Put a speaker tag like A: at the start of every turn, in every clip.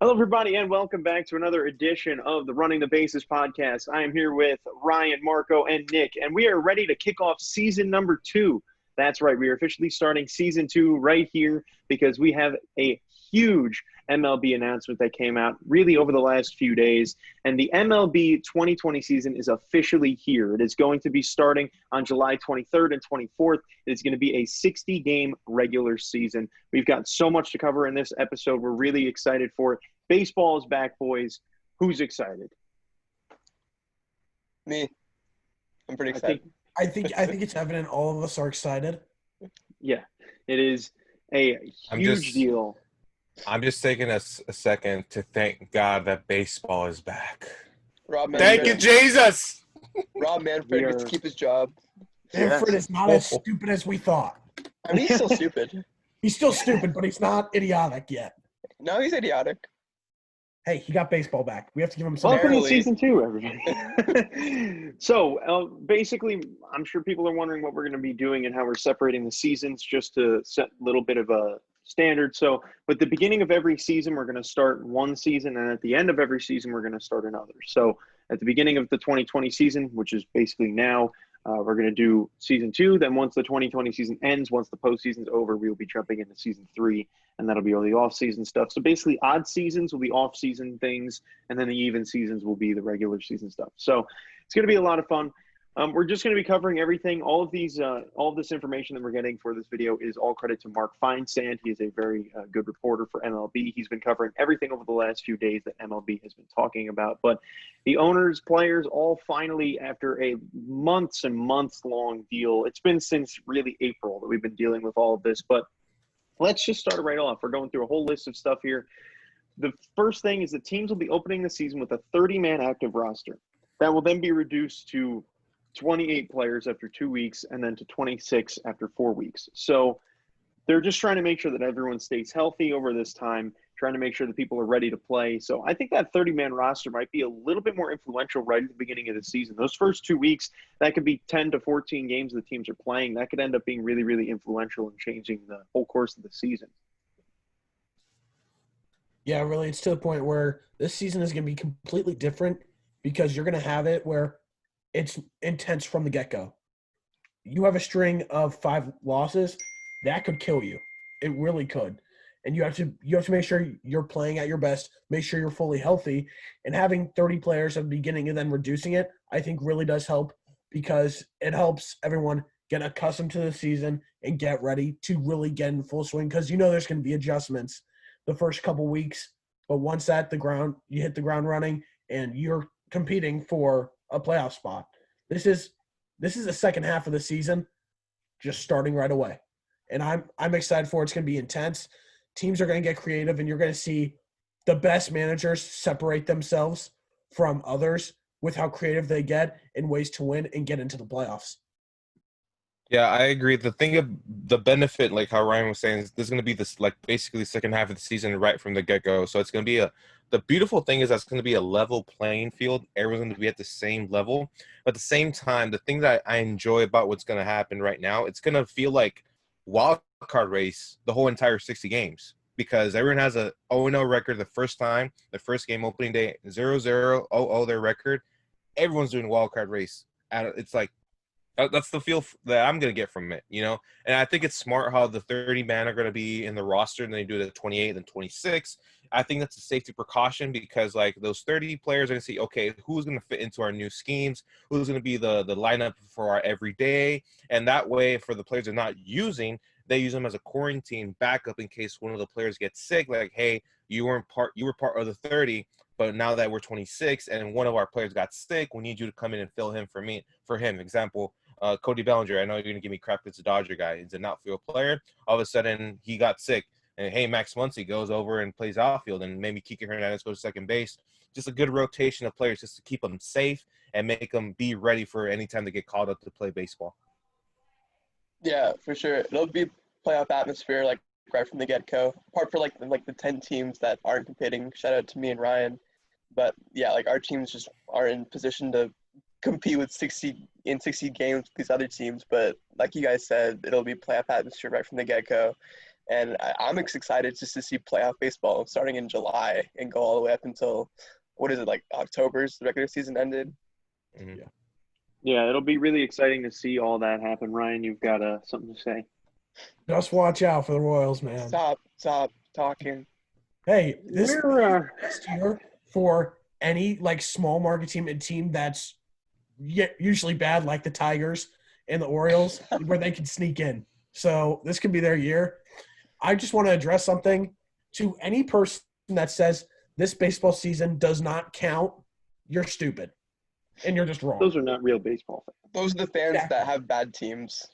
A: Hello, everybody, and welcome back to another edition of the Running the Bases podcast. I am here with Ryan, Marco, and Nick, and we are ready to kick off season number 2. That's right. We are officially starting season 2 right here because we have a huge MLB announcement that came out really over the last few days. And the MLB 2020 season is officially here. It is going to be starting on July 23rd and 24th. It is going to be a 60-game regular season. We've got so much to cover in this episode. We're really excited for it. Baseball is back, boys. Who's excited?
B: Me. I'm pretty excited.
C: I think it's evident all of us are excited.
A: Yeah, it is a huge deal.
D: I'm just taking a second to thank God that baseball is back.
B: Thank
D: you, Jesus!
B: Rob Manfred gets to keep his job.
C: Manfred is not as stupid as we thought.
B: I mean, he's still stupid.
C: He's still stupid, but he's not idiotic yet.
B: No, he's idiotic.
C: Hey, he got baseball back. We have to give him some.
A: Welcome to season 2, everybody. So, basically, I'm sure people are wondering what we're going to be doing and how we're separating the seasons, just to set a little bit of a standard. So, at the beginning of every season, we're going to start one season, and at the end of every season, we're going to start another. So, at the beginning of the 2020 season, which is basically now, we're going to do season 2. Then once the 2020 season ends, once the postseason's over, we'll be jumping into season 3, and that'll be all the off-season stuff. So basically, odd seasons will be off-season things, and then the even seasons will be the regular season stuff. So it's going to be a lot of fun. We're just going to be covering everything. All of this information that we're getting for this video is all credit to Mark Feinsand. He is a very good reporter for MLB. He's been covering everything over the last few days that MLB has been talking about. But the owners, players, all finally, after a months and months long deal, it's been since really April that we've been dealing with all of this. But let's just start it right off. We're going through a whole list of stuff here. The first thing is that teams will be opening the season with a 30-man active roster. That will then be reduced to 28 players after 2 weeks, and then to 26 after 4 weeks. So they're just trying to make sure that everyone stays healthy over this time, trying to make sure that people are ready to play. So I think that 30-man roster might be a little bit more influential right at the beginning of the season. Those first 2 weeks, that could be 10 to 14 games the teams are playing. That could end up being really, really influential in changing the whole course of the season.
C: Yeah, really, it's to the point where this season is going to be completely different because you're going to have it where it's intense from the get-go. You have a string of 5 losses, that could kill you. It really could. And you have to make sure you're playing at your best, make sure you're fully healthy, and having 30 players at the beginning and then reducing it, I think really does help because it helps everyone get accustomed to the season and get ready to really get in full swing because there's going to be adjustments the first couple weeks, but once you hit the ground running and you're competing for a playoff spot. This is the second half of the season just starting right away. And I'm excited for it. It's going to be intense. Teams are going to get creative, and you're going to see the best managers separate themselves from others with how creative they get in ways to win and get into the playoffs.
D: Yeah, I agree. The benefit, like how Ryan was saying, is this is going to be this like basically the second half of the season right from the get-go. So it's going to be the beautiful thing is that's going to be a level playing field. Everyone's going to be at the same level. But at the same time, the thing that I enjoy about what's going to happen right now, it's going to feel like wild card race the whole entire 60 games because everyone has a 0-0 record the first game opening day, 0-0, 0-0 their record. Everyone's doing wild card race. It's like, that's the feel that I'm going to get from it, And I think it's smart how the 30 man are going to be in the roster and they do it at 28 and 26. I think that's a safety precaution because, like, those 30 players are going to see, okay, who's going to fit into our new schemes, who's going to be the lineup for our everyday. And that way, for the players they're not using, they use them as a quarantine backup in case one of the players gets sick. Like, hey, you were part of the 30, but now that we're 26 and one of our players got sick, we need you to come in and fill him for him. Example, Cody Bellinger. I know you're going to give me crap. It's a Dodger guy. He's an outfield player. All of a sudden, he got sick. And, hey, Max Muncy goes over and plays outfield. And maybe Kike Hernandez goes to second base. Just a good rotation of players just to keep them safe and make them be ready for any time they get called up to play baseball.
B: Yeah, for sure. It'll be playoff atmosphere, like, right from the get-go. Apart for, like the 10 teams that aren't competing. Shout out to me and Ryan. But, yeah, like, our teams just are in position to compete with 60 games with these other teams, but like you guys said, it'll be playoff atmosphere right from the get-go. And I'm excited just to see playoff baseball starting in July and go all the way up until, what is it, like October's the regular season ended?
D: Mhm.
A: Yeah, it'll be really exciting to see all that happen. Ryan, you've got something to say.
C: Just watch out for the Royals, man.
B: Stop talking.
C: Hey, this is
A: We're
C: the best year for any like small market team, a team that's usually bad, like the Tigers and the Orioles, where they can sneak in. So this could be their year. I just want to address something to any person that says this baseball season does not count. You're stupid, and you're just wrong.
A: those are not real baseball fans.
B: Those are the fans
C: Exactly.
B: that have bad teams.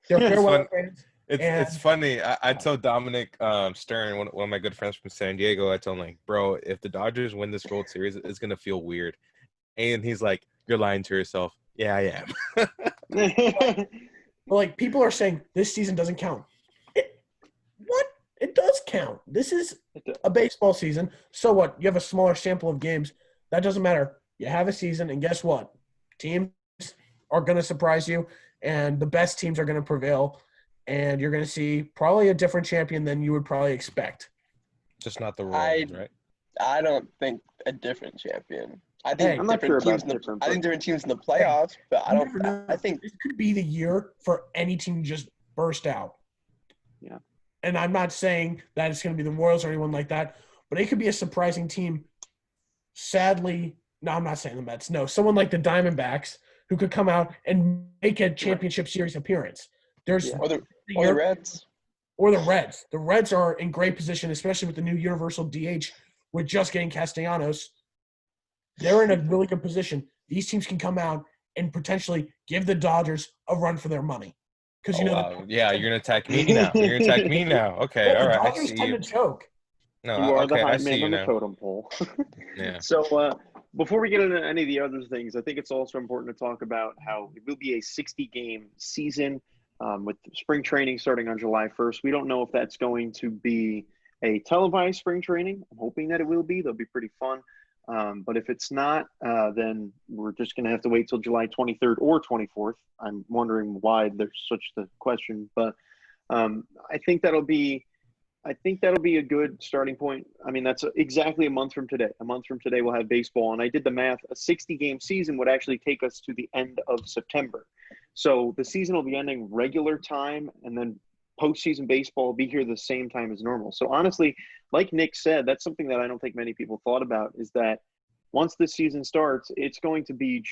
C: They're
A: It's
C: fair weather
D: fun.
C: fans.
D: It's
C: And-
D: funny. I told Dominic Stern, one of my good friends from San Diego, I told him, like, bro, if the Dodgers win this World Series, it's gonna feel weird. And he's like, you're lying to yourself. Yeah, I am.
C: But, like, people are saying this season doesn't count. What? It does count. This is a baseball season. So what? You have a smaller sample of games. That doesn't matter. You have a season, and guess what? Teams are going to surprise you, and the best teams are going to prevail, and you're going to see probably a different champion than you would probably expect.
D: Just not the Royals, right?
B: I don't think a different champion. I
C: Hey,
B: think
A: I'm not
B: different
A: sure
B: teams.
A: about different,
B: I think
A: but-
B: different teams in the playoffs, but I
C: You
B: don't.
C: never know.
B: I think
C: this could be the year for any team to just burst out.
A: Yeah.
C: And I'm not saying that it's going to be the Royals or anyone like that, but it could be a surprising team. Sadly, no, I'm not saying the Mets. No, someone like the Diamondbacks who could come out and make a championship series appearance. There's
A: Yeah.
B: or the
C: year-
B: Reds.
C: or the Reds. The Reds are in great position, especially with the new universal DH with just getting Castellanos. They're in a really good position. These teams can come out and potentially give the Dodgers a run for their money. Because
D: Oh,
C: you know,
D: wow. Yeah, you're gonna attack me now. You're gonna attack me now. Okay, all
C: the
D: right. I
C: Dodgers
D: see
C: tend
D: you.
C: to choke.
D: No,
A: You are
D: okay,
A: the
D: I
A: high
D: see
A: man
D: you
A: on the
D: now.
A: totem pole.
D: Yeah.
A: So before we get into any of the other things, I think it's also important to talk about how it will be a 60-game season with spring training starting on July 1st. We don't know if that's going to be a televised spring training. I'm hoping that it will be. They'll be pretty fun. But if it's not, then we're just going to have to wait till July 23rd or 24th. I'm wondering why there's such the question, but I think that'll be a good starting point. I mean, that's exactly a month from today. A month from today, we'll have baseball. And I did the math. A 60-game season would actually take us to the end of September. So the season will be ending regular time, and then postseason baseball will be here the same time as normal. So honestly, like Nick said, that's something that I don't think many people thought about, is that once the season starts, it's going to be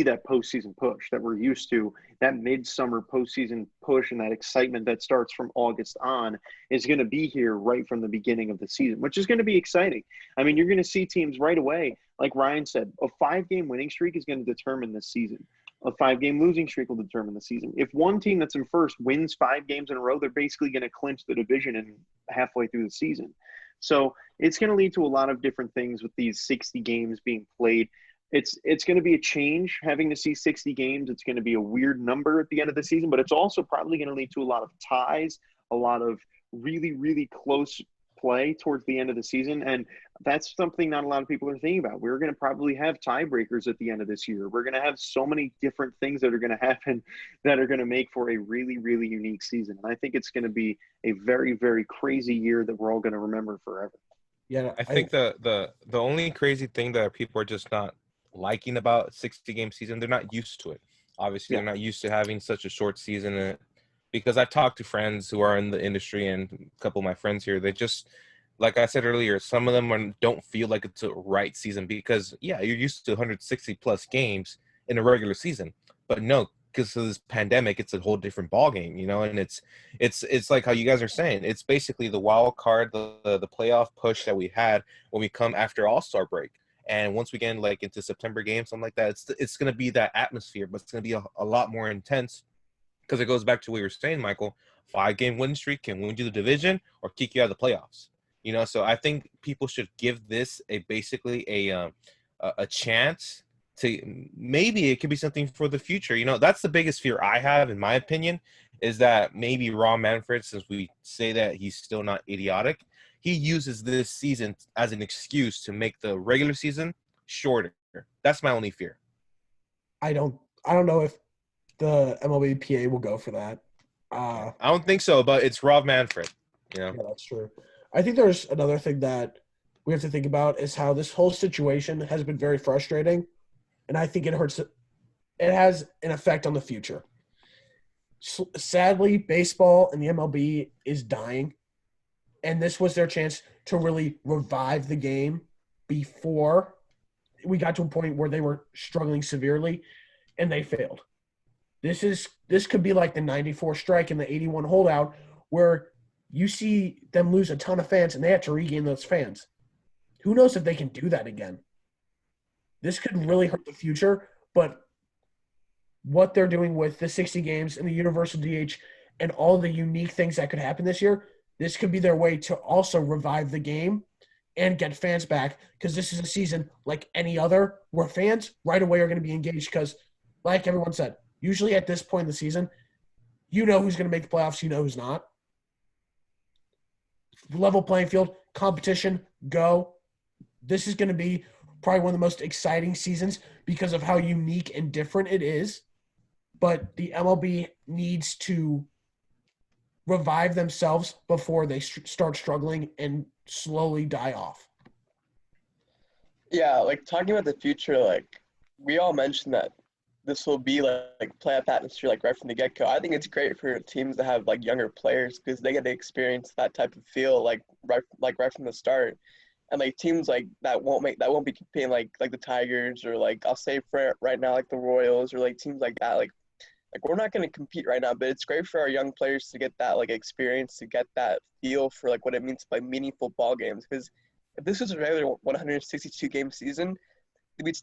A: that postseason push that we're used to. That midsummer postseason push and that excitement that starts from August on is going to be here right from the beginning of the season, which is going to be exciting. I mean, you're going to see teams right away. Like Ryan said, a 5-game winning streak is going to determine this season. A 5-game losing streak will determine the season. If one team that's in first wins 5 games in a row, they're basically going to clinch the division in halfway through the season. So it's going to lead to a lot of different things with these 60 games being played. It's going to be a change having to see 60 games. It's going to be a weird number at the end of the season, but it's also probably going to lead to a lot of ties, a lot of really, really close play towards the end of the season. And that's something not a lot of people are thinking about. We're going to probably have tiebreakers at the end of this year. We're going to have so many different things that are going to happen that are going to make for a really, really unique season. And I think it's going to be a very, very crazy year that we're all going to remember forever.
C: Yeah,
D: I think the only crazy thing that people are just not liking about 60-game season, they're not used to it. Obviously,
A: Yeah.
D: they're not used to having such a short season. Because I've talked to friends who are in the industry and a couple of my friends here, they just, like I said earlier, some of them don't feel like it's a right season because, yeah, you're used to 160 plus games in a regular season, but no, because of this pandemic, it's a whole different ball game, you know. And it's like how you guys are saying, it's basically the wild card, the playoff push that we had when we come after All-Star break. And once we get like into September games, something like that, it's going to be that atmosphere, but it's going to be a lot more intense. Because it goes back to what you were saying, Michael, 5-game win streak can win you the division or kick you out of the playoffs. You know, so I think people should give this basically a chance to, maybe it could be something for the future. You know, that's the biggest fear I have, in my opinion, is that maybe Rob Manfred, since we say that he's still not idiotic, he uses this season as an excuse to make the regular season shorter. That's my only fear.
C: I don't know if the MLBPA will go for that. Uh,
D: I don't think so, but it's Rob Manfred. You know.
C: yeah, that's true. I think there's another thing that we have to think about is how this whole situation has been very frustrating, and I think it hurts. It has an effect on the future. Sadly, baseball and the MLB is dying, and this was their chance to really revive the game before we got to a point where they were struggling severely, and they failed. This could be like the 94 strike and the 81 holdout where you see them lose a ton of fans and they have to regain those fans. Who knows if they can do that again? This could really hurt the future, but what they're doing with the 60 games and the universal DH and all the unique things that could happen this year, this could be their way to also revive the game and get fans back, because this is a season like any other where fans right away are going to be engaged because, like everyone said, usually at this point in the season, you know who's going to make the playoffs, you know who's not. Level playing field, competition, go. This is going to be probably one of the most exciting seasons because of how unique and different it is. But the MLB needs to revive themselves before they start struggling and slowly die off.
B: Yeah, like talking about the future, like we all mentioned that this will be like playoff atmosphere like right from the get-go. I think it's great for teams to have like younger players because they get to experience that type of feel like right from the start. And like teams like that won't be competing like the Tigers or like I'll say for right now like the Royals or like teams like that. Like we're not going to compete right now, but it's great for our young players to get that like experience, to get that feel for like what it means to play meaningful ball games. Because if this was a regular 162 game season,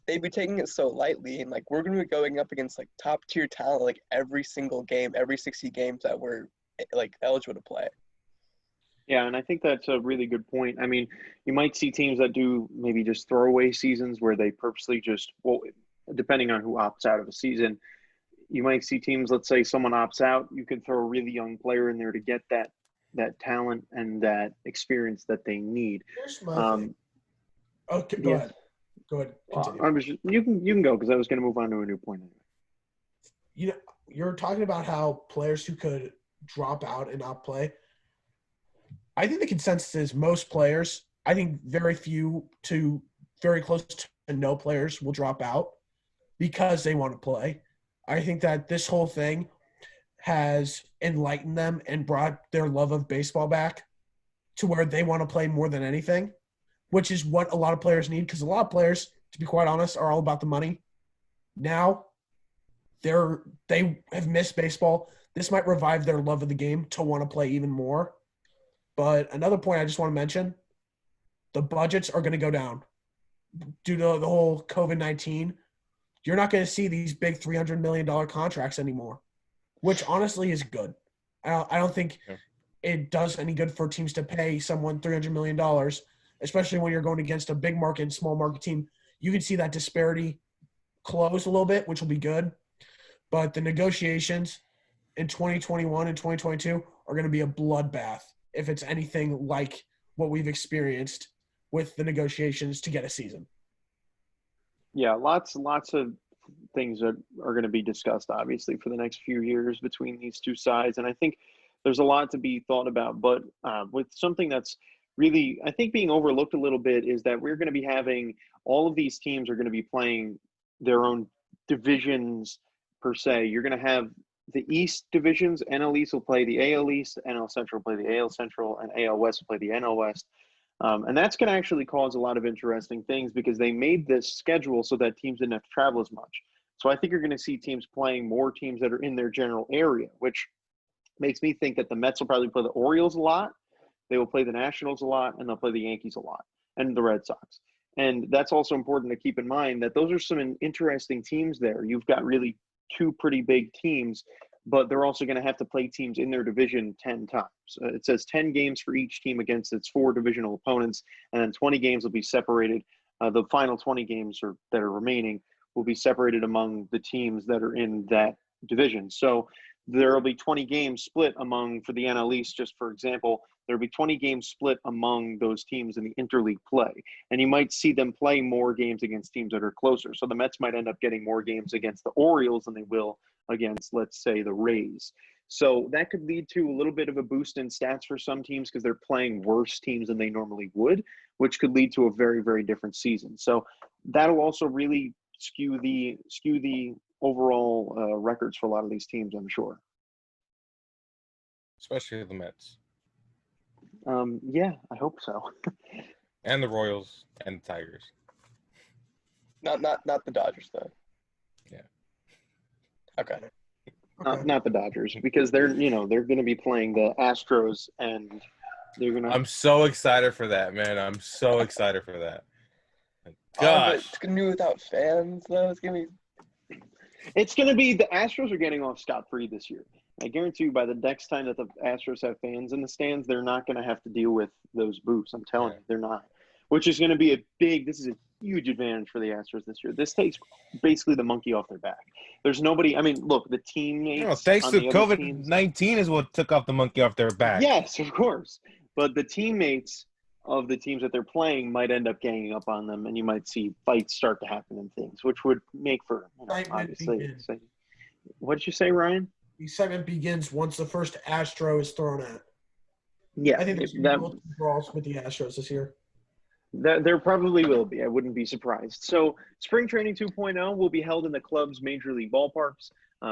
B: they'd be taking it so lightly, and like we're going to be going up against like top tier talent like every single game, every 60 games that we're like eligible to play.
A: Yeah, and I think that's a really good point. I mean, you might see teams that do maybe just throwaway seasons where they purposely just, well, depending on who opts out of a season, you might see teams, let's say someone opts out, you can throw a really young player in there to get that talent and that experience that they need.
C: Here's my thing. Okay, go
A: yeah.
C: ahead. Go ahead. Continue.
A: You can go because I was going to move on to a new point.
C: You know, you're talking about how players who could drop out and not play. I think the consensus is most players. I think very few to very close to no players will drop out because they want to play. I think that this whole thing has enlightened them and brought their love of baseball back to where they want to play more than anything, which is what a lot of players need, because a lot of players, to be quite honest, are all about the money. Now they have missed baseball. This might revive their love of the game to want to play even more. But another point I just want to mention, the budgets are going to go down due to the whole COVID-19. You're not going to see these big $300 million contracts anymore, which honestly is good. I don't think it does any good for teams to pay someone $300 million, especially when you're going against a big market and small market team. You can see that disparity close a little bit, which will be good. But the negotiations in 2021 and 2022 are going to be a bloodbath if it's anything like what we've experienced with the negotiations to get a season.
A: Yeah, lots of things that are going to be discussed, obviously, for the next few years between these two sides. And I think there's a lot to be thought about. But with something that's really, I think, being overlooked a little bit is that we're going to be having all of these teams are going to be playing their own divisions, per se. You're going to have the East divisions. NL East will play the AL East, NL Central will play the AL Central, and AL West will play the NL West. And that's going to actually cause a lot of interesting things because they made this schedule so that teams didn't have to travel as much. So I think you're going to see teams playing more teams that are in their general area, which makes me think that the Mets will probably play the Orioles a lot. They will play the Nationals a lot, and they'll play the Yankees a lot, and the Red Sox. And that's also important to keep in mind that those are some interesting teams there. You've got really two pretty big teams, but they're also going to have to play teams in their division 10 times. It says 10 games for each team against its 4 divisional opponents, and then 20 games will be separated. The final 20 games that are remaining will be separated among the teams that are in that division. So there will be 20 games split among, for the NL East, just for example, there will be 20 games split among those teams in the interleague play. And you might see them play more games against teams that are closer. So the Mets might end up getting more games against the Orioles than they will against, let's say, the Rays. So that could lead to a little bit of a boost in stats for some teams because they're playing worse teams than they normally would, which could lead to a very, very different season. So that'll also really skew the overall records for a lot of these teams, I'm sure.
D: Especially the Mets
A: Yeah, I hope so.
D: and the Royals and the Tigers.
B: Not the Dodgers though.
D: Yeah.
B: Okay.
A: Not the Dodgers because they're going to be playing the Astros and they're going to.
D: I'm so excited for that, man. I'm so excited for that.
B: But
D: Gosh.
B: it's gonna be without fans though.
A: It's going to be the Astros are getting off scot-free this year. I guarantee you by the next time that the Astros have fans in the stands, they're not going to have to deal with those boos. I'm telling you, they're not. Which is going to be this is a huge advantage for the Astros this year. This takes basically the monkey off their back. There's nobody, I mean, look, the teammates.
D: Thanks
A: on
D: to
A: the other teams,
D: COVID-19 is what took off the monkey off their back.
A: yes, of course. But the teammates of the teams that they're playing might end up ganging up on them, and you might see fights start to happen and things, which would make for, obviously. What did you say, Ryan?
C: The segment begins once the first Astro is thrown at.
A: Yeah,
C: I think there's going to be draws with the Astros this year.
A: There probably will be. I wouldn't be surprised. So Spring Training 2.0 will be held in the club's major league ballparks.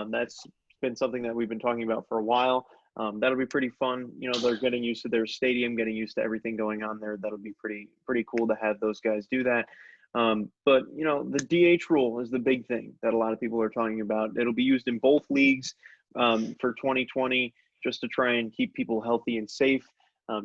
A: That's been something that we've been talking about for a while. That'll be pretty fun. They're getting used to their stadium, getting used to everything going on there. That'll be pretty cool to have those guys do that. But the DH rule is the big thing that a lot of people are talking about. It'll be used in both leagues for 2020 just to try and keep people healthy and safe.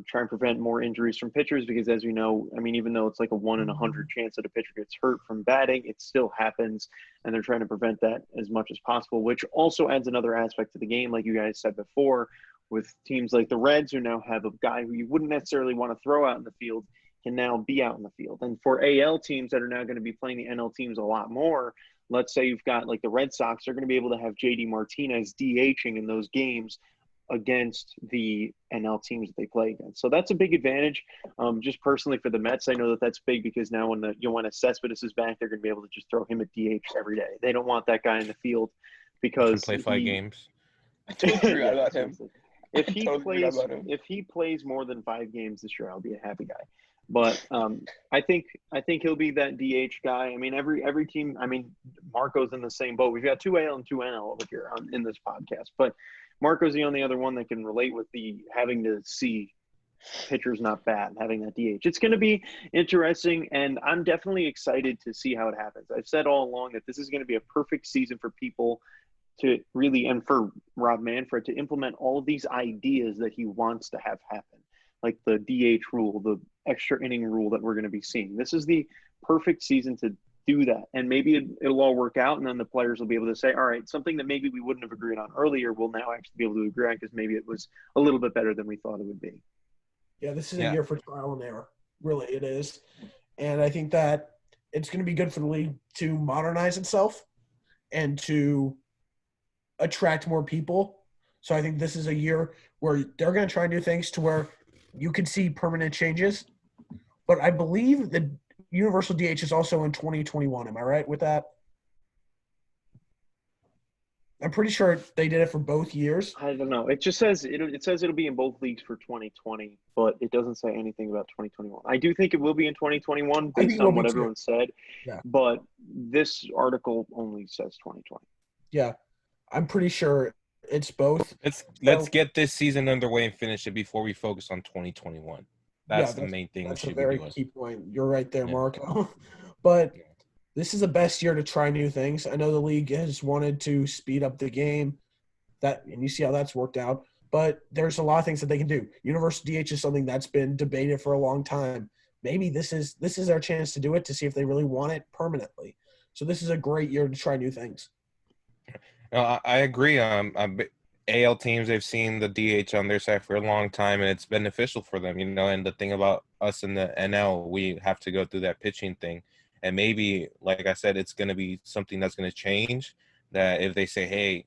A: Try and prevent more injuries from pitchers because, as you know, I mean, even though it's like a 1 in 100 chance that a pitcher gets hurt from batting, it still happens, and they're trying to prevent that as much as possible, which also adds another aspect to the game, like you guys said before, with teams like the Reds who now have a guy who you wouldn't necessarily want to throw out in the field can now be out in the field. And for AL teams that are now going to be playing the NL teams a lot more, let's say you've got like the Red Sox, they're going to be able to have JD Martinez DHing in those games against the NL teams that they play against. So that's a big advantage. Just personally for the Mets, I know that that's big because now when Cespedes is back, they're going to be able to just throw him at DH every day. They don't want that guy in the field because
D: play 5 games.
B: I totally forgot about him.
A: If he plays more than 5 games this year, I'll be a happy guy. But I think he'll be that DH guy. I mean, every team. I mean, Marco's in the same boat. We've got 2 AL and 2 NL over here in this podcast, but Marco's the only other one that can relate with the having to see pitchers not bat and having that DH. It's going to be interesting, and I'm definitely excited to see how it happens. I've said all along that this is going to be a perfect season for people to really, and for Rob Manfred to implement all of these ideas that he wants to have happen, like the DH rule, the extra inning rule that we're going to be seeing. This is the perfect season to do that, and maybe it'll all work out, and then the players will be able to say, all right, something that maybe we wouldn't have agreed on earlier, we'll now actually be able to agree on because maybe it was a little bit better than we thought it would be.
C: Yeah, this is a year for trial and error. Really, it is. And I think that it's going to be good for the league to modernize itself and to attract more people. So I think this is a year where they're going to try and do things to where you can see permanent changes. But I believe the universal DH is also in 2021. Am I right with that? I'm pretty sure they did it for both years.
A: I don't know. It just says it'll be in both leagues for 2020, but it doesn't say anything about 2021. I do think it will be in 2021 based on what everyone said.
C: Yeah.
A: But this article only says 2020.
C: Yeah. I'm pretty sure it's both.
D: Let's get this season underway and finish it before we focus on 2021. That's the main thing.
C: That's a very key point. You're right there, Marco. But this is the best year to try new things. I know the league has wanted to speed up the game, and you see how that's worked out. But there's a lot of things that they can do. Universal DH is something that's been debated for a long time. Maybe this is their chance to do it, to see if they really want it permanently. So this is a great year to try new things.
D: No, I agree. AL teams, they've seen the DH on their side for a long time, and it's beneficial for them, And the thing about us in the NL, we have to go through that pitching thing. And maybe, like I said, it's going to be something that's going to change, that if they say, hey,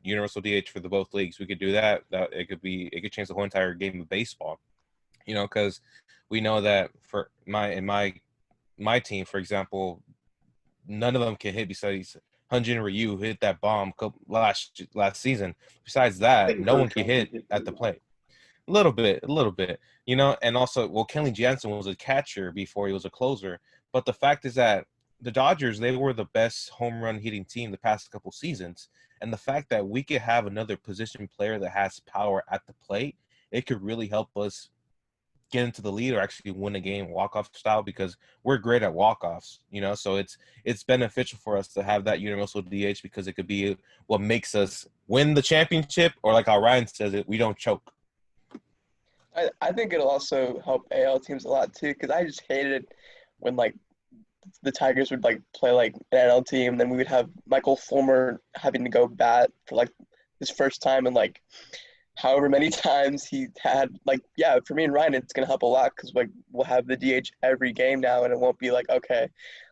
D: universal DH for the both leagues, we could do that it could change the whole entire game of baseball, because we know that for my team, for example, none of them can hit besides Hyunjin Ryu hit that bomb last season. Besides that, no one can hit at the plate. A little bit, you know. And also, well, Kenley Jansen was a catcher before he was a closer. But the fact is that the Dodgers, they were the best home run hitting team the past couple seasons. And the fact that we could have another position player that has power at the plate, it could really help us get into the lead or actually win a game walk-off style, because we're great at walk-offs, you know. So it's beneficial for us to have that universal DH, because it could be what makes us win the championship, or like how Ryan says it, we don't choke.
B: I think it'll also help AL teams a lot too, because I just hated it when like the Tigers would like play like an NL team, then we would have Michael Fulmer having to go bat for like his first time in like however many times he had. Like, yeah, for me and Ryan, it's gonna help a lot because like we'll have the DH every game now, and it won't be like, okay,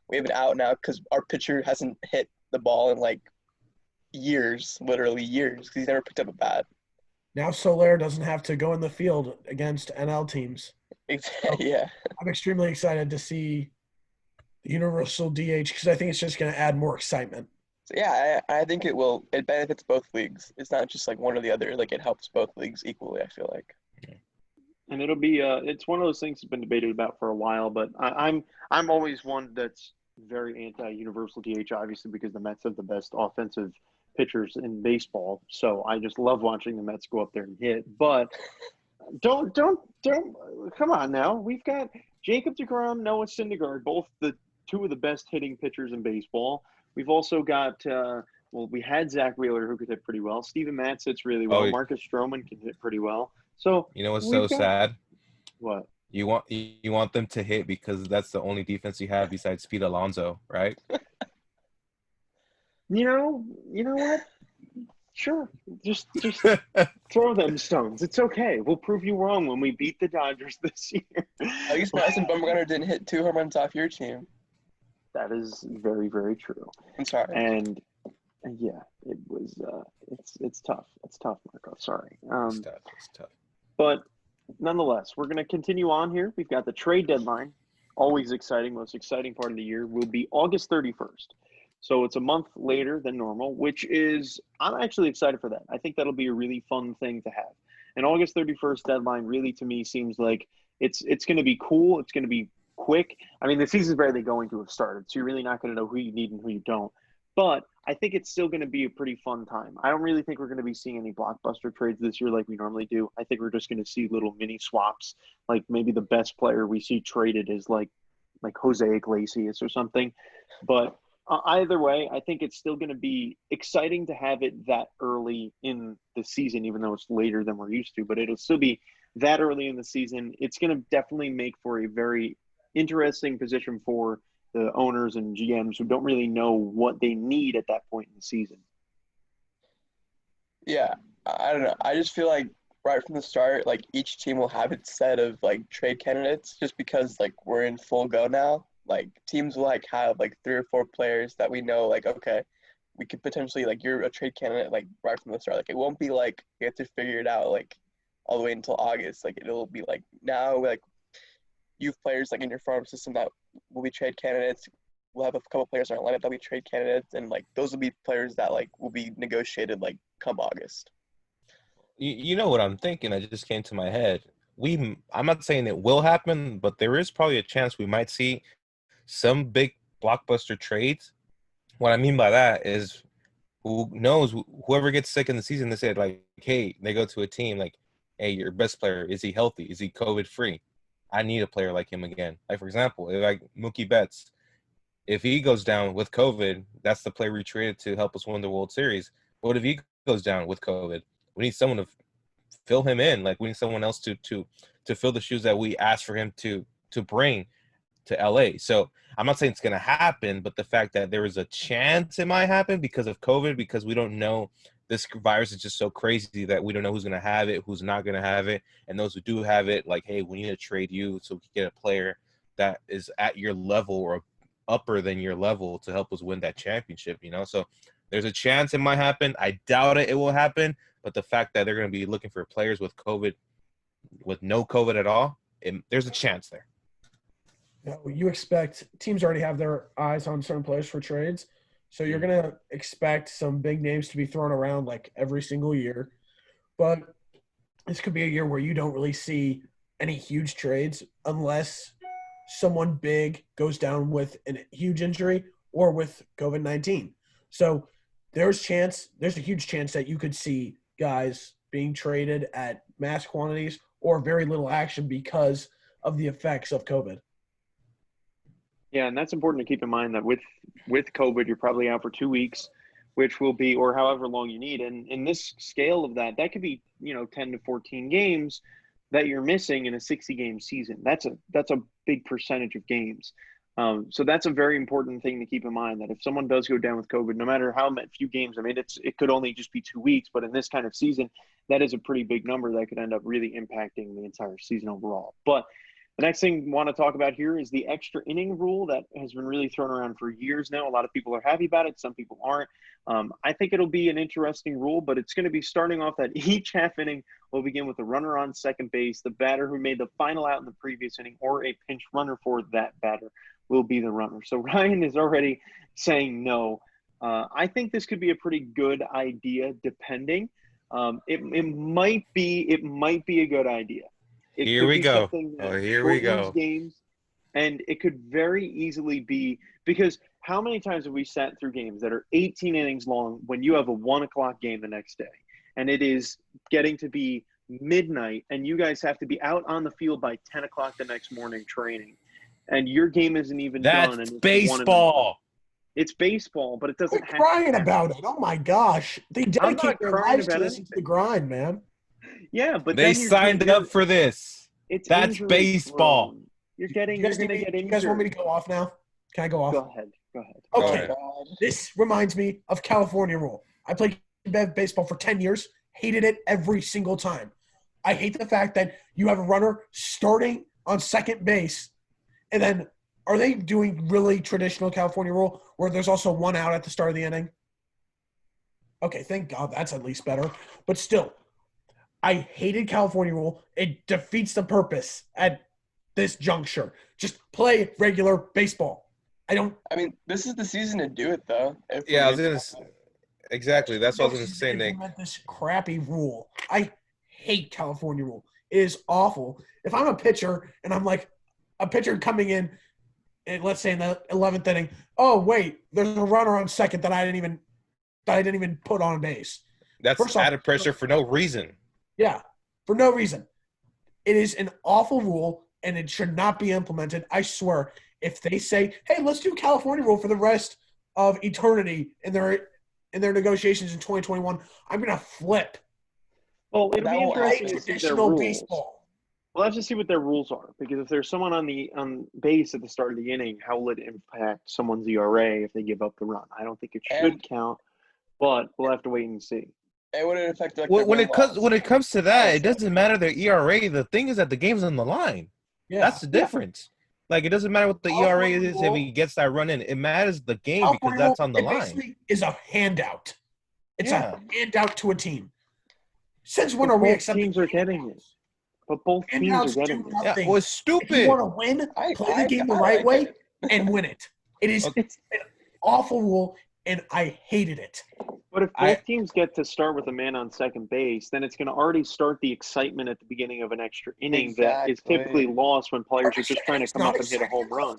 B: we have an out now because our pitcher hasn't hit the ball in like years, literally years, because he's never picked up a bat.
C: Now Soler doesn't have to go in the field against NL teams.
B: Yeah.
C: I'm extremely excited to see the universal DH because I think it's just going to add more excitement.
B: So yeah, I think it will. It benefits both leagues. It's not just like one or the other. Like it helps both leagues equally, I feel like.
A: And it'll be it's one of those things that's been debated about for a while, but I'm always one that's very anti-universal DH, obviously, because the Mets have the best offensive pitchers in baseball. So I just love watching the Mets go up there and hit. But don't come on now. We've got Jacob deGrom, Noah Syndergaard, both the two of the best hitting pitchers in baseball. We've also got we had Zach Wheeler, who could hit pretty well. Steven Matz hits really well. Marcus Stroman can hit pretty well. So
D: you know what's so sad?
A: What?
D: You want them to hit because that's the only defense you have besides Pete Alonso, right?
A: You know what? Sure. Just throw them stones. It's okay. We'll prove you wrong when we beat the Dodgers this year.
B: At least Madison Bumgarner didn't hit 2 home runs off your team.
A: That is very, very true.
B: I'm sorry.
A: And yeah, it was it's tough. It's tough, Marco. Sorry.
D: It's tough.
A: But nonetheless, we're going to continue on here. We've got the trade deadline. Always exciting. Most exciting part of the year will be August 31st. So it's a month later than normal, which is – I'm actually excited for that. I think that'll be a really fun thing to have. An August 31st deadline really, to me, seems like it's going to be cool. It's going to be quick. I mean, the season's barely going to have started, so you're really not going to know who you need and who you don't. But I think it's still going to be a pretty fun time. I don't really think we're going to be seeing any blockbuster trades this year like we normally do. I think we're just going to see little mini swaps. Like maybe the best player we see traded is like Jose Iglesias or something. But either way, I think it's still going to be exciting to have it that early in the season, even though it's later than we're used to. But it'll still be that early in the season. It's going to definitely make for a very interesting position for the owners and GMs who don't really know what they need at that point in the season.
B: Yeah, I don't know. I just feel like right from the start, like each team will have its set of like trade candidates just because like we're in full go now. Like teams will like have like 3 or 4 players that we know like, okay, we could potentially like you're a trade candidate like right from the start. Like it won't be like you have to figure it out like all the way until August. Like it'll be like now like you have players like in your farm system that will be trade candidates. We'll have a couple players in our lineup that'll be trade candidates, and like those will be players that like will be negotiated like come August.
D: You know what I'm thinking? It just came to my head. I'm not saying it will happen, but there is probably a chance we might see some big blockbuster trades. What I mean by that is, who knows, whoever gets sick in the season, they said like, hey, they go to a team like, hey, your best player, is he healthy? Is he COVID free? I need a player like him again. Like, for example, like Mookie Betts, if he goes down with COVID, that's the player we traded to help us win the World Series. What if he goes down with COVID? We need someone to fill him in. Like, we need someone else to fill the shoes that we asked for him to bring to LA. So I'm not saying it's going to happen, but the fact that there is a chance it might happen because of COVID, because we don't know, this virus is just so crazy that we don't know who's going to have it, who's not going to have it. And those who do have it, like, hey, we need to trade you so we can get a player that is at your level or upper than your level to help us win that championship, you know? So there's a chance it might happen. I doubt it will happen. But the fact that they're going to be looking for players with COVID, with no COVID at all, there's a chance there.
C: You expect teams already have their eyes on certain players for trades. So you're going to expect some big names to be thrown around like every single year. But this could be a year where you don't really see any huge trades unless someone big goes down with a huge injury or with COVID-19. So there's a huge chance that you could see guys being traded at mass quantities or very little action because of the effects of COVID.
A: Yeah, and that's important to keep in mind that with COVID, you're probably out for 2 weeks, which will be, or however long you need. And in this scale of that could be, 10 to 14 games that you're missing in a 60-game season. That's a big percentage of games. So that's a very important thing to keep in mind, that if someone does go down with COVID, no matter how few games, I mean, it could only just be 2 weeks, but in this kind of season, that is a pretty big number that could end up really impacting the entire season overall. But the next thing we want to talk about here is the extra inning rule that has been really thrown around for years now. A lot of people are happy about it. Some people aren't. I think it'll be an interesting rule, but it's going to be starting off that each half inning will begin with a runner on second base. The batter who made the final out in the previous inning or a pinch runner for that batter will be the runner. So Ryan is already saying no. I think this could be a pretty good idea, depending. It might be a good idea.
D: Here we go. Here we go.
A: Games, and it could very easily be, because how many times have we sat through games that are 18 innings long when you have a 1 o'clock game the next day, and it is getting to be midnight, and you guys have to be out on the field by 10 o'clock the next morning training, and your game isn't even done.
D: That's
A: and
D: baseball.
A: It's baseball, but it doesn't
C: Quit
A: have
C: crying about it. Oh my gosh. They dedicate their
A: crying
C: lives to
A: about
C: this
A: anything.
C: to the grind, man.
A: Yeah, but
D: They
A: then
D: signed up for this.
A: It's
D: That's
A: injury
D: baseball.
A: prone. You're going to get injured.
C: You guys want me to go off now? Can I go off?
A: Go ahead.
C: Okay.
B: God.
C: This reminds me of California rule. I played baseball for 10 years, hated it every single time. I hate the fact that you have a runner starting on second base, and then are they doing really traditional California rule where there's also 1 out at the start of the inning? Okay, thank God that's at least better. But still, I hated California rule. It defeats the purpose at this juncture. Just play regular baseball.
B: I mean, this is the season to do it, though.
D: Yeah, I was gonna. Exactly. That's what I was gonna say, Nick.
C: Implement this crappy rule. I hate California rule. It is awful. If I'm a pitcher and I'm like a pitcher coming in, and let's say in the 11th inning, oh wait, there's a runner on second that I didn't even put on base.
D: That's added pressure for no reason.
C: Yeah, for no reason. It is an awful rule, and it should not be implemented. I swear, if they say, hey, let's do California rule for the rest of eternity in their negotiations in 2021, I'm going to flip.
A: Well, it'll be interesting to see their
C: Traditional
A: rules.
C: baseball.
A: We'll have to see what their rules are, because if there's someone on base at the start of the inning, how will it impact someone's ERA if they give up the run? I don't think it should count, but we'll have to wait and see.
B: It wouldn't affect like
D: When it comes to that, it doesn't matter their ERA. The thing is that the game's on the line.
C: Yeah.
D: That's the difference. Like, it doesn't matter what the ERA is if he gets that run in. It matters the game because that's on the line.
C: Basically is a handout. It's
D: Yeah.
C: a handout to a team. Since when are we accepting
A: teams are getting it? But both teams
C: handouts?
A: are getting
C: Do
A: it.
D: Yeah,
C: nothing.
D: it was
C: If
D: stupid.
C: you want to win, play the game the right way and win it. It is an awful rule, and I hated it.
A: But if both teams get to start with a man on second base, then it's going to already start the excitement at the beginning of an extra inning that is typically lost when players are just trying to come up and hit a home run.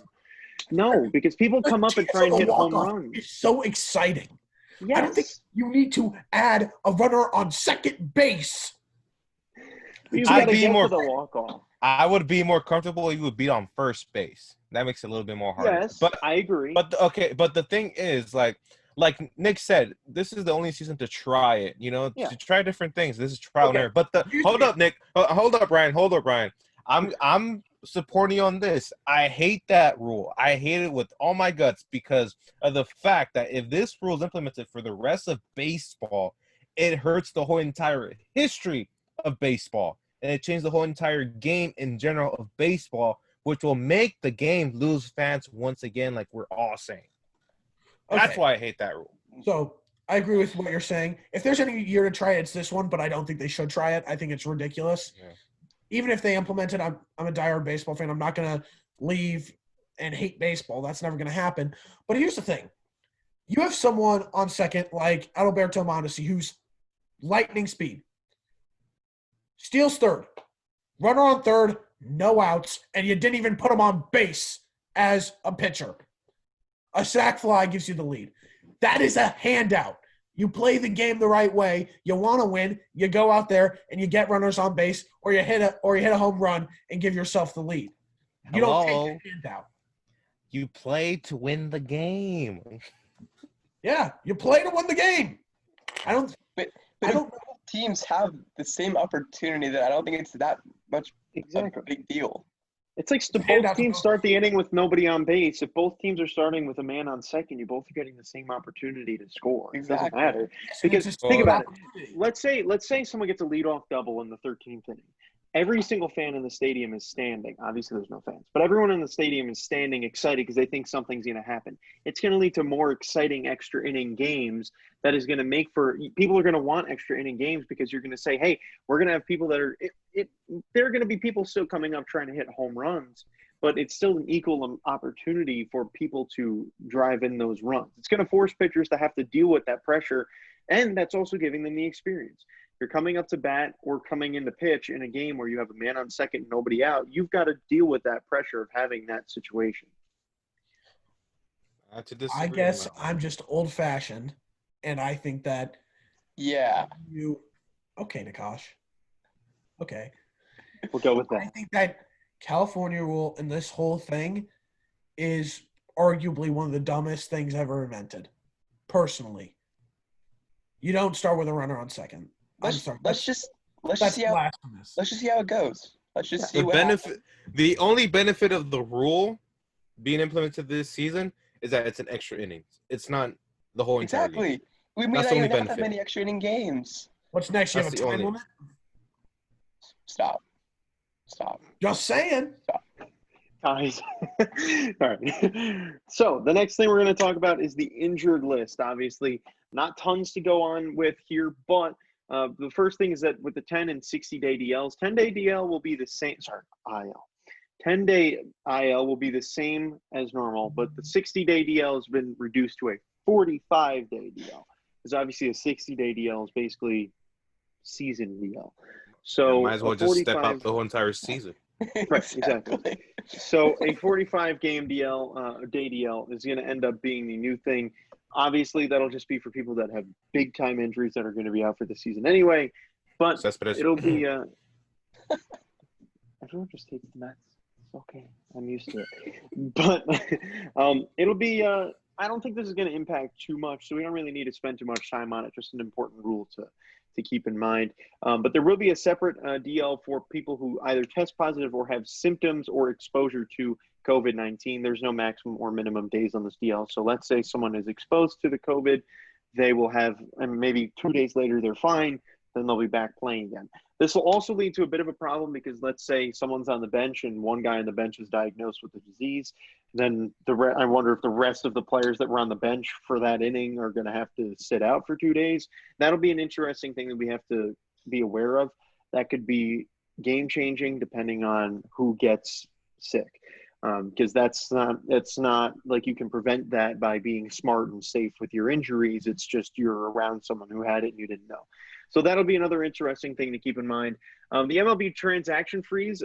A: No, because people come up and try and hit home runs.
C: It's so exciting.
A: Yes.
C: I don't think you need to add a runner on second base.
A: You
D: I'd
A: gotta
D: be
A: get
D: more-
A: to the walk-off.
D: I would be more comfortable if you would beat on first base. That makes it a little bit more harder.
A: Yes,
D: But
A: I agree.
D: But the thing is, like Nick said, this is the only season to try it. To try different things. This is trial and error. But hold up, Nick. Hold up, Brian. I'm supporting you on this. I hate that rule. I hate it with all my guts because of the fact that if this rule is implemented for the rest of baseball, it hurts the whole entire history of baseball, and it changes the whole entire game in general of baseball, which will make the game lose fans once again, like we're all saying. That's why I hate that rule.
C: So I agree with what you're saying. If there's any year to try it, it's this one, but I don't think they should try it. I think it's ridiculous.
D: Yeah.
C: Even if they implement it, I'm a diehard baseball fan. I'm not going to leave and hate baseball. That's never going to happen. But here's the thing. You have someone on second like Adalberto Mondesi who's lightning speed. Steals third. Runner on third, no outs, and you didn't even put him on base as a pitcher. A sac fly gives you the lead. That is a handout. You play the game the right way. You want to win. You go out there and you get runners on base, or you hit a home run and give yourself the lead. You don't take a handout.
D: You play to win the game.
C: Yeah, you play to win the game. I don't know.
B: Teams have the same opportunity that I don't think it's that much
A: Exactly.
B: a big deal.
A: It's like both teams start the inning with nobody on base. If both teams are starting with a man on second, you both are getting the same opportunity to score.
B: Exactly.
A: It doesn't matter. Because think about it. Let's say someone gets a leadoff double in the 13th inning. Every single fan in the stadium is standing. Obviously, there's no fans, but everyone in the stadium is standing excited because they think something's going to happen. It's going to lead to more exciting extra inning games. That is going to make for people are going to want extra inning games because you're going to say, hey, we're going to have people that are there are going to be people still coming up trying to hit home runs, but it's still an equal opportunity for people to drive in those runs. It's going to force pitchers to have to deal with that pressure, and that's also giving them the experience. You're coming up to bat or coming in to pitch in a game where you have a man on second, nobody out. You've got to deal with that pressure of having that situation.
C: I guess I'm just old-fashioned, and I think that okay, Nakash. Okay.
A: We'll go with that.
C: I think that California rule and this whole thing is arguably one of the dumbest things ever invented, personally. You don't start with a runner on second.
B: Let's just see how it goes. Let's just see what happens.
D: The only benefit of the rule being implemented this season is that it's an extra innings. It's not the whole entire game.
B: Exactly. We may not even have that many extra inning games.
C: What's next? You have a time limit?
B: Stop.
C: Just saying.
B: Stop.
A: Guys. All right. So the next thing we're going to talk about is the injured list. Obviously, not tons to go on with here, but the first thing is that with the 10 and 60-day DLs, 10-day DL will be the same. Sorry, IL. 10-day IL will be the same as normal, but the 60-day DL has been reduced to a 45-day DL. Because obviously a 60-day DL is basically season DL. So
D: might as well just step out the whole entire season.
A: Right, exactly. So a 45-game DL, day DL is going to end up being the new thing. Obviously, that'll just be for people that have big-time injuries that are going to be out for the season anyway. But it'll be everyone just takes the Mets. It's okay. I'm used to it. But it'll be I don't think this is going to impact too much, so we don't really need to spend too much time on it. Just an important rule to keep in mind. But there will be a separate DL for people who either test positive or have symptoms or exposure to COVID-19. There's no maximum or minimum days on this DL. So let's say someone is exposed to the COVID, they will have, and maybe 2 days later they're fine, then they'll be back playing again. This will also lead to a bit of a problem because let's say someone's on the bench and one guy on the bench is diagnosed with the disease, then I wonder if the rest of the players that were on the bench for that inning are going to have to sit out for 2 days. That'll be an interesting thing that we have to be aware of. That could be game-changing depending on who gets sick. Because that's not like you can prevent that by being smart and safe with your injuries. It's just you're around someone who had it and you didn't know. So that'll be another interesting thing to keep in mind. The MLB transaction freeze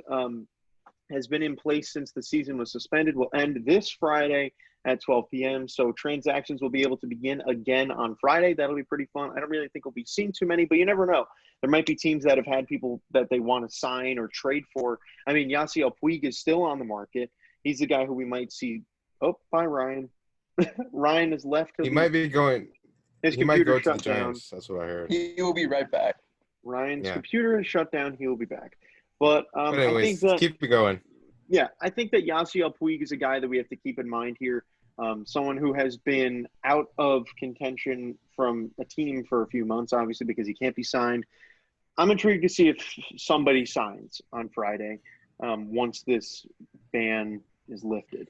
A: has been in place since the season was suspended. Will end this Friday at 12 p.m. So transactions will be able to begin again on Friday. That'll be pretty fun. I don't really think we'll be seeing too many, but you never know. There might be teams that have had people that they want to sign or trade for. I mean, Yasiel Puig is still on the market. He's the guy who we might see. Oh, bye, Ryan. Ryan has left.
D: He might be going. He might go to the Giants. That's what I heard.
B: He will be right back.
A: Ryan's computer is shut down. He will be back. But
D: anyways,
A: I think
D: keep it going.
A: Yeah, I think that Yasiel Puig is a guy that we have to keep in mind here. Someone who has been out of contention from a team for a few months, obviously, because he can't be signed. I'm intrigued to see if somebody signs on Friday once this ban is lifted.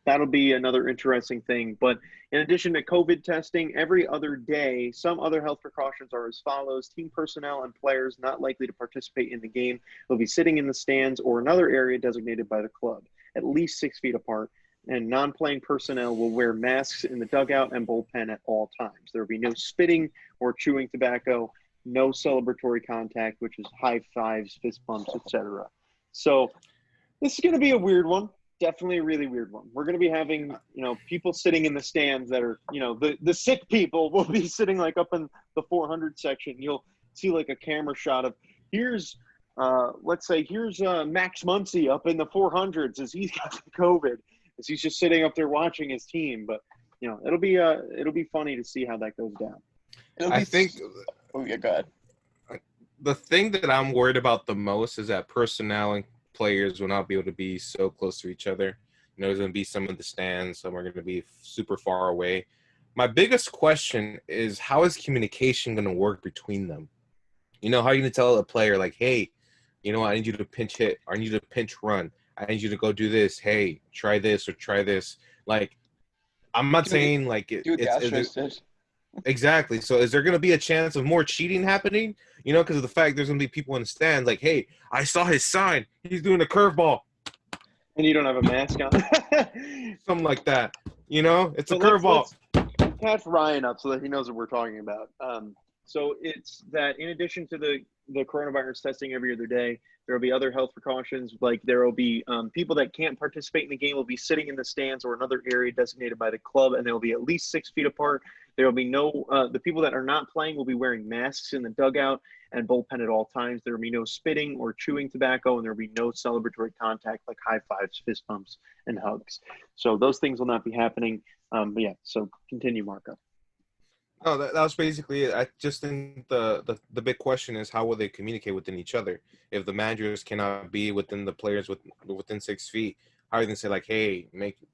A: That'll be another interesting thing. But in addition to COVID testing, every other day, some other health precautions are as follows. Team personnel and players not likely to participate in the game will be sitting in the stands or another area designated by the club, at least 6 feet apart. and non-playing personnel will wear masks in the dugout and bullpen at all times. There will be no spitting or chewing tobacco, no celebratory contact, which is high fives, fist bumps, etc. So this is going to be a weird one. Definitely a really weird one. We're going to be having, people sitting in the stands that are, the sick people will be sitting like up in the 400 section. You'll see like a camera shot of here's Max Muncy up in the 400s as he's got the COVID, as he's just sitting up there watching his team. But it'll be funny to see how that goes down.
D: I think.
B: Oh yeah, go ahead.
D: The thing that I'm worried about the most is that personnel and players will not be able to be so close to each other. There's going to be some in the stands, some are going to be super far away. My biggest question is, how is communication going to work between them? How are you going to tell a player, like, hey, I need you to pinch hit, or I need you to pinch run. I need you to go do this. Hey, try this or try this. Like, I'm not saying like it's exactly. So is there going to be a chance of more cheating happening? Because of the fact there's going to be people in the stand like, hey, I saw his sign. He's doing a curveball.
A: And you don't have a mask on.
D: Something like that. It's
A: So
D: a curveball.
A: Let's catch Ryan up so that he knows what we're talking about. So it's that in addition to the coronavirus testing every other day, there will be other health precautions. Like there will be people that can't participate in the game will be sitting in the stands or another area designated by the club, and they will be at least 6 feet apart. There will be no the people that are not playing will be wearing masks in the dugout and bullpen at all times. There will be no spitting or chewing tobacco, and there will be no celebratory contact like high fives, fist bumps, and hugs. So those things will not be happening. But yeah, so continue, Marco.
D: No, that was basically it. I just think the big question is, how will they communicate within each other? If the managers cannot be within the players within 6 feet, how are you going to say, like, hey,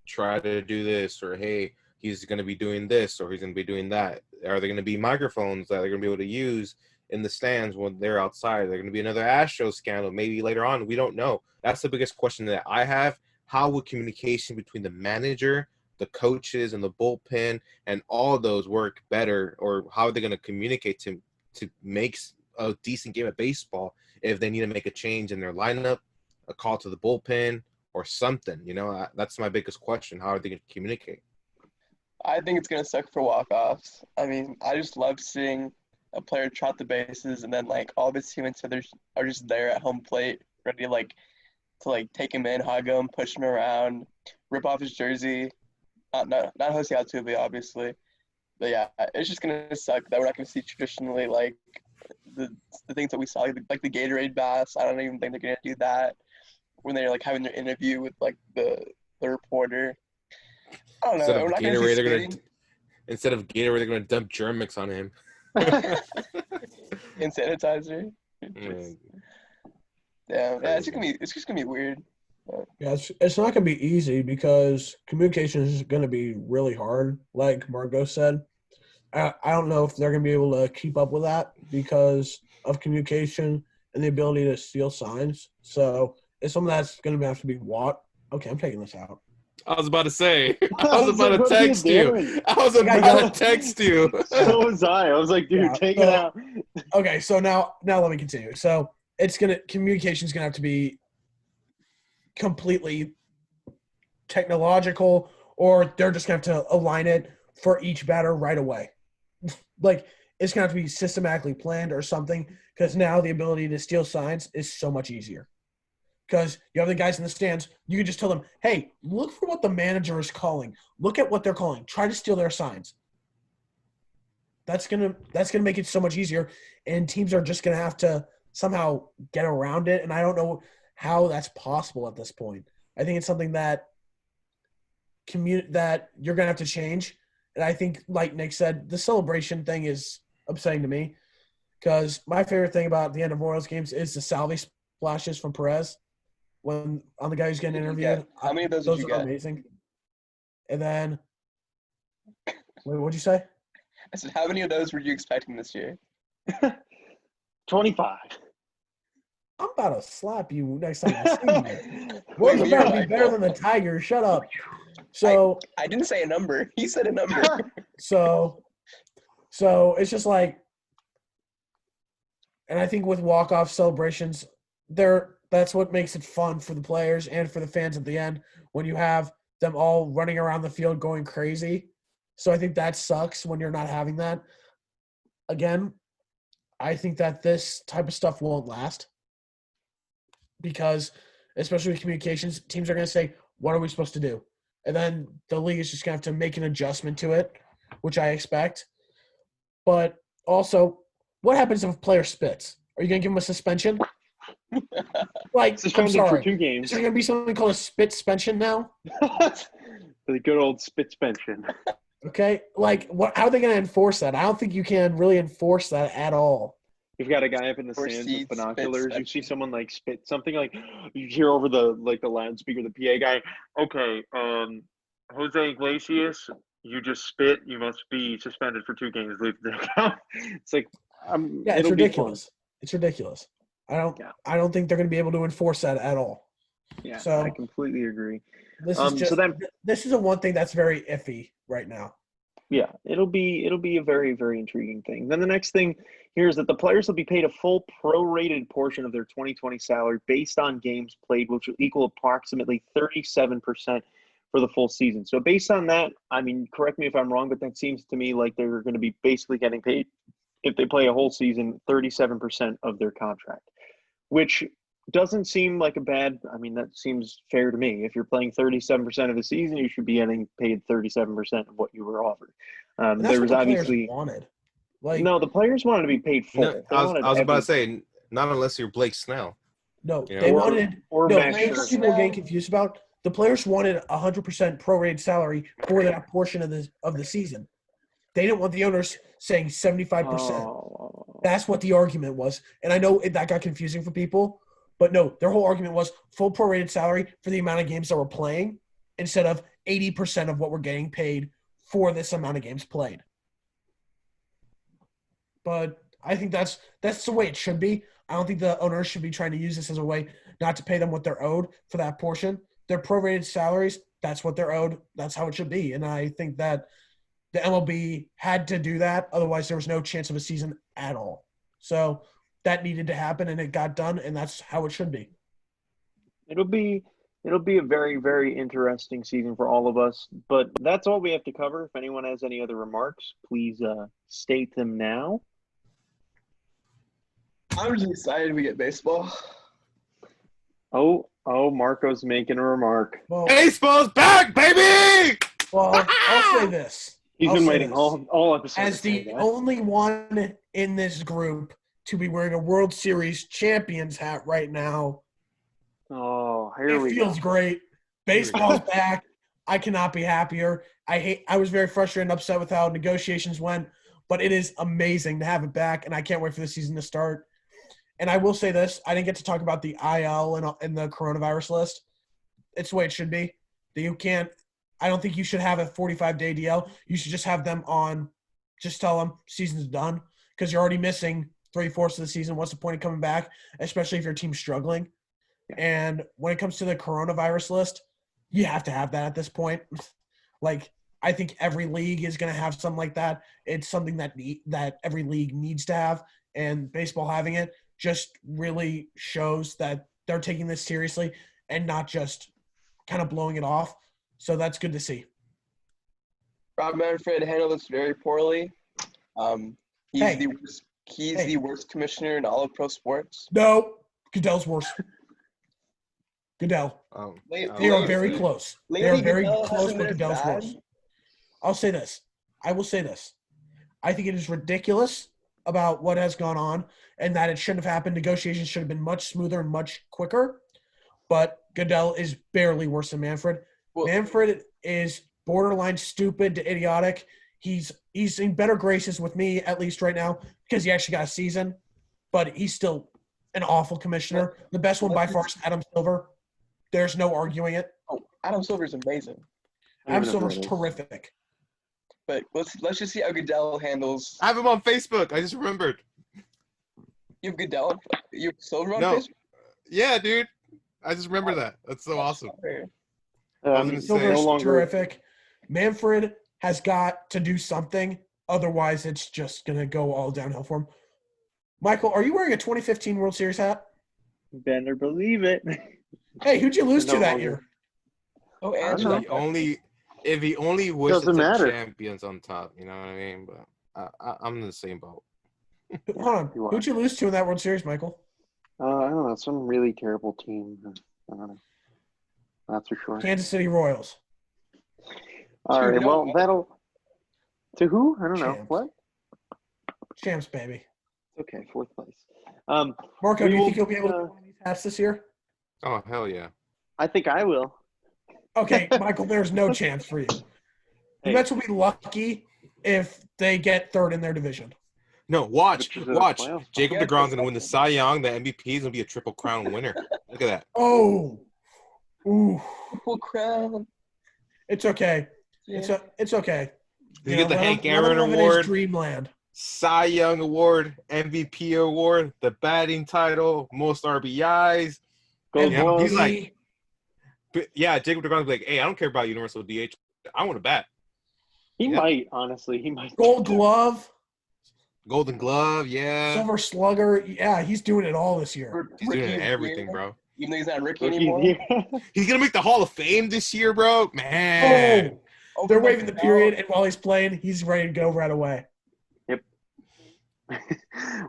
D: try to do this, or hey, he's going to be doing this, or he's going to be doing that? Are there going to be microphones that they're going to be able to use in the stands when they're outside? Are there going to be another Astros scandal maybe later on? We don't know. That's the biggest question that I have. How will communication between the manager, the coaches, and the bullpen and all those work better, or how are they going to communicate to make a decent game of baseball if they need to make a change in their lineup, a call to the bullpen, or something? That's my biggest question. How are they going to communicate?
B: I think it's going to suck for walk-offs. I mean, I just love seeing a player trot the bases and then, like, all of his teammates are just there at home plate, ready to take him in, hug him, push him around, rip off his jersey. Not Jose Altuve, obviously. But, yeah, it's just going to suck that we're not going to see traditionally, like, the things that we saw, like the Gatorade baths. I don't even think they're going to do that when they're, like, having their interview with, like, the reporter. I don't know.
D: Instead of
B: We're not going to see skating.
D: Instead of Gatorade, they're going to dump germ mix on him.
B: And sanitizer. Yeah, it's just gonna be weird.
C: Yeah, it's not going to be easy because communication is going to be really hard, like Margot said. I don't know if they're going to be able to keep up with that because of communication and the ability to steal signs. So it's something that's going to have to be what? Okay, I'm taking this out.
D: I was about to say. I was about to text you. I was
C: about
D: about to text you.
A: So was I. I was like, dude, take it out.
C: Okay, so now let me continue. So communication's gonna have to be completely technological, or they're just gonna have to align it for each batter right away. Like it's gonna have to be systematically planned or something, because now the ability to steal signs is so much easier. Because you have the guys in the stands, you can just tell them, hey, look for what the manager is calling. Look at what they're calling. Try to steal their signs. That's gonna make it so much easier, and teams are just gonna have to somehow get around it. And I don't know how that's possible at this point. I think it's something that that you're gonna have to change. And I think, like Nick said, the celebration thing is upsetting to me, because my favorite thing about the end of Royals games is the salve splashes from Perez. When on the guy who's getting interviewed.
B: How many of those did you get?
C: Amazing. And then, wait, what'd you say?
B: I said, how many of those were you expecting this year?
A: 25.
C: I'm about to slap you next time I see you. Royals are about to be better than the Tigers. Shut up. So
B: I didn't say a number. He said a number.
C: So it's just like, and I think with walk-off celebrations, that's what makes it fun for the players and for the fans at the end, when you have them all running around the field going crazy. So I think that sucks when you're not having that. Again, I think that this type of stuff won't last because, especially with communications, teams are going to say, what are we supposed to do? And then the league is just going to have to make an adjustment to it, which I expect. But also, what happens if a player spits? Are you going to give him a suspension? I'm
A: Suspended for
C: sorry.
A: 2
C: Is
A: games.
C: there going to be something called a spit suspension now?
A: The good old spit suspension.
C: Okay, how are they going to enforce that? I don't think you can really enforce that at all.
A: You've got a guy up in the
B: Or
A: stands
B: seeds,
A: with
B: spit
A: binoculars. You see
B: suspension.
A: someone like spit something, like you hear over the loudspeaker, the PA guy. Okay, Jose Iglesias, you just spit. You must be suspended for 2 games. Leave the account. It's like,
C: Yeah, it's
A: it'll
C: ridiculous. It's ridiculous.
A: Yeah.
C: I don't think they're going to be able to enforce that at all.
A: be fun. Yeah,
C: So
A: I completely agree.
C: this is
A: So then,
C: this is the one thing that's very iffy right now.
A: yeah, it'll be a very, very intriguing thing. Then the next thing here is that the players will be paid a full prorated portion of their 2020 salary based on games played, which will equal approximately 37% for the full season. So based on that, I mean, correct me if I'm wrong, but that seems to me like they're going to be basically getting paid, if they play a whole season, 37% of their contract, which doesn't seem like a bad. I mean, that seems fair to me. If you're playing 37% of the season, you should be getting paid 37% of what you were offered.
C: And that's
A: There
C: what
A: was
C: the
A: obviously
C: players wanted.
A: no. The players wanted to be paid full.
D: No,
A: They
D: I was
A: wanted
D: about to
A: everything.
D: say, not unless you're Blake Snell.
C: No,
D: You
C: they
D: know?
C: wanted
A: or
C: no.
A: Max
C: Here's what people were getting confused about. The players wanted 100% prorated salary for that portion of the season. They didn't want the owners saying 75%.
A: Oh,
C: That's what the argument was. And I know that got confusing for people, but no, their whole argument was full prorated salary for the amount of games that we're playing instead of 80% of what we're getting paid for this amount of games played. But I think that's the way it should be. I don't think the owners should be trying to use this as a way not to pay them what they're owed for that portion. Their prorated salaries, that's what they're owed. That's how it should be. And I think that the MLB had to do that. Otherwise, there was no chance of a season at all. So that needed to happen, and it got done, and that's how it should be.
A: it'll be a very, very interesting season for all of us. But that's all we have to cover. If anyone has any other remarks, please state them now.
B: I'm just excited we get baseball.
A: Oh, Marco's making a remark.
C: Well,
D: Baseball's back, baby!
C: I'll say this.
A: He's
C: I'll
A: been
C: say
A: waiting
C: this.
A: all episode.
C: As the only one in this group to be wearing a World Series champions hat right now,
A: here we
C: it feels
A: go.
C: great. Baseball's back. I cannot be happier. I was very frustrated and upset with how negotiations went, but it is amazing to have it back, and I can't wait for the season to start. And I will say this, I didn't get to talk about the IL and the coronavirus list. It's the way it should be. I don't think you should have a 45-day DL. You should just have them on, just tell them season's done because you're already missing 3/4 of the season. What's the point of coming back, especially if your team's struggling? Yeah. And when it comes to the coronavirus list, you have to have that at this point. I think every league is going to have something like that. It's something that every league needs to have, and baseball having it just really shows that they're taking this seriously and not just kind of blowing it off. So that's good to see.
B: Rob Manfred handled this very poorly. He's the worst commissioner in all of pro sports.
C: No, Goodell's worse. Goodell. They are very close. They are very close, but Goodell's worse. I will say this. I think it is ridiculous about what has gone on and that it shouldn't have happened. Negotiations should have been much smoother and much quicker. But Goodell is barely worse than Manfred. Manfred is borderline stupid to idiotic. He's in better graces with me, at least right now, because he actually got a season. But he's still an awful commissioner. The best one by far is Adam Silver. There's no arguing it.
B: Oh, Adam Silver's amazing.
C: Adam Silver's terrific.
B: But let's just see how Goodell handles.
D: I have him on Facebook. I just remembered.
B: You have Goodell? You have Silver on Facebook?
D: Yeah, dude. I just remember that. That's so awesome.
C: Silver's terrific. Manfred has got to do something. Otherwise, it's just going to go all downhill for him. Michael, are you wearing a 2015 World Series hat?
A: Better believe it.
C: Hey, who'd you lose to that year?
B: Oh,
A: I don't
D: If
A: know.
B: Angela.
D: he only wished
A: Doesn't
D: to take
A: matter.
D: champions on top, you know what I mean? But I'm in the same boat.
C: Hold on.
A: You are.
C: Who'd you lose to in that World Series, Michael?
A: I don't know. Some really terrible team. I don't know. That's for sure.
C: Kansas City Royals.
A: All right.
B: 2-0.
A: Well, that'll. To who? I don't know.
C: Champs.
A: What?
C: Champs, baby.
A: Okay, fourth place.
C: Marco,
A: We
C: do you
A: will
C: think you'll be able to
A: be,
C: win these hats this year?
D: Oh hell yeah!
A: I think I will.
C: Okay, Michael, there's no chance for you. The
A: Hey.
C: Mets will be lucky if they get third in their division.
D: No, watch.
A: Which is a playoff
D: Jacob
B: spot.
D: DeGrom's gonna win the Cy Young. The MVP is gonna be a Triple Crown winner. Look at that.
C: Oh, ooh,
B: Triple crown.
C: it's okay.
B: Yeah.
C: It's okay.
D: You get the
C: let
D: Hank
C: him- let him
D: Aaron
C: live in his
D: Award,
C: dreamland.
D: Cy Young Award, MVP Award, the batting title, most RBIs.
A: Gold
D: Yeah,
A: Glove.
D: he's like- But yeah, Jacob DeGrom's like, hey, I don't care about universal DH. I want to bat.
A: He
D: Yeah.
A: might, honestly. He might.
C: Gold Glove,
D: Golden Glove, yeah.
C: Silver Slugger. Yeah, he's doing it all this year.
D: He's doing
B: Rookie of the
D: everything,
B: year.
D: bro.
B: Even though he's not rookie
A: Rookie
B: anymore.
A: of the year.
D: He's gonna make the Hall of Fame this year, bro. Man.
C: Oh, they're waving the period, and while he's playing, he's ready to go right away.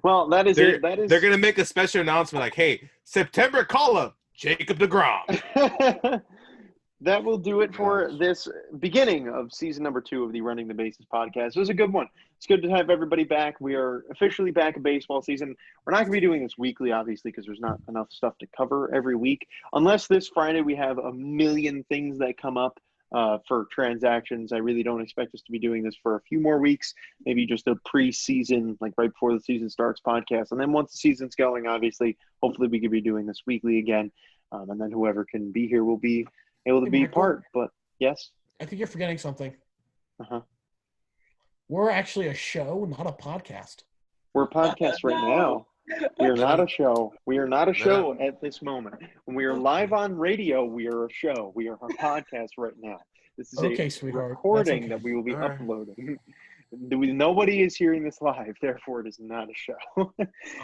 A: Well, that is
D: They're,
A: it. That is.
D: they're gonna make a special announcement like, hey, September call up, Jacob DeGrom.
A: That will do it for this beginning of season number 2 of the Running the Bases podcast. It was a good one. It's good to have everybody back. We are officially back in baseball season. We're not going to be doing this weekly, obviously, because there's not enough stuff to cover every week. Unless this Friday we have a million things that come up for transactions. I really don't expect us to be doing this for a few more weeks. Maybe just a preseason, like right before the season starts podcast. And then once the season's going, obviously, hopefully we could be doing this weekly again. And then whoever can be here will be able to
C: Hey,
A: be
C: Michael.
A: part. But yes.
C: I think you're forgetting something.
A: Uh-huh.
C: We're actually a show, not a podcast.
A: We're a podcast right now. We are not a show. We are not a show at this moment. When we are live on radio, we are a show. We are a podcast right now. This is
C: Okay,
A: a
C: sweetheart. That's
A: recording
C: okay.
A: that we will be
D: All right.
A: uploading. Nobody is hearing this live, therefore it is not a show.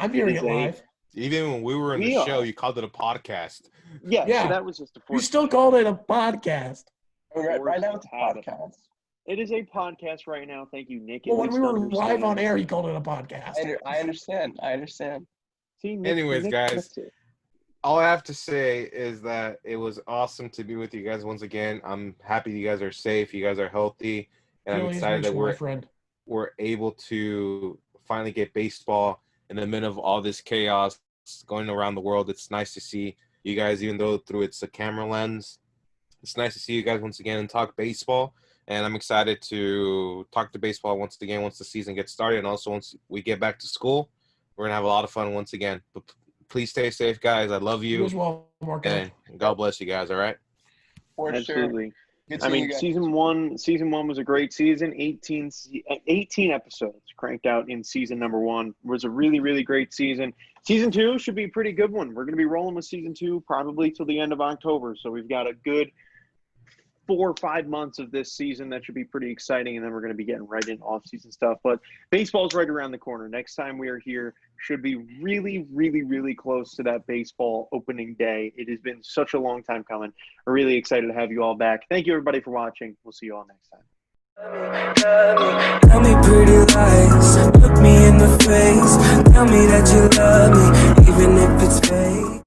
C: I'm hearing
A: is
C: it
A: a-
C: live.
D: Even when we were in
A: We
D: the show,
A: are.
D: you called it a podcast.
A: Yeah,
C: Yeah.
A: so that was just a
C: We
A: force.
C: still called it a podcast.
B: Right now it's a podcast.
A: It is a podcast right now. Thank you, Nick.
C: Well,
A: At
C: when we
A: least
C: were live on
A: understands.
C: air, he called it a podcast.
B: I understand. I understand.
A: See, Nick,
D: Anyways, guys.
A: gets it.
D: All I have to say is that it was awesome to be with you guys once again. I'm happy you guys are safe, you guys are healthy, and I'm
C: Feelings
D: excited that
C: mutual, my friend.
D: we're able to finally get baseball in the middle of all this chaos going around the world. It's nice to see you guys, even though through it's a camera lens. It's nice to see you guys once again and talk baseball. And I'm excited to talk to baseball once again once the season gets started. And also once we get back to school, we're going to have a lot of fun once again. But please stay safe, guys. I love
C: You
D: you.
C: as well, Marco.
D: And God bless you guys, all right?
B: For sure.
A: Absolutely.
B: Good
A: I
B: seeing you
A: mean,
B: guys.
A: season one was a great season. 18 episodes cranked out in season number 1. It was a really, really great season. Season 2 should be a pretty good one. We're going to be rolling with season 2 probably till the end of October. So we've got a good 4 or 5 months of this season that should be pretty exciting, and then we're going to be getting right into off-season stuff. But baseball's right around the corner. Next time we are here should be really, really, really close to that baseball opening day. It has been such a long time coming. We're really excited to have you all back. Thank you, everybody, for watching. We'll see you all next time.
E: Tell me pretty lies, look me in the face. Tell me that you love me, even if it's fake.